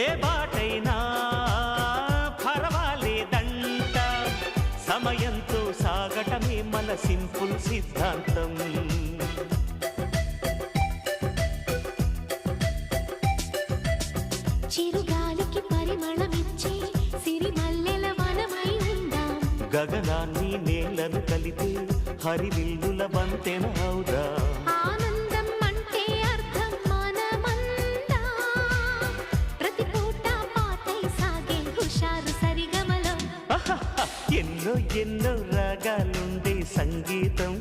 ఏ బాటైనా పర్వాలేదంట, సమయంతో సాగటమే మన సింపుల్ సిద్ధాంతం. చిరుగాలికి పరిమళమిచ్చే సిరిమల్లెల వనమై ఉందాం, గగనాన్ని నేలను కలిపే హరివిల్లుల వంతెన అవుదాం. ఆనందం అంటే అర్థం మనమందా, ప్రతి పూట పాటై సాగే హుషారు సరిగమలో. ఎన్నో ఎన్నో రాగాలుండే సంగీతం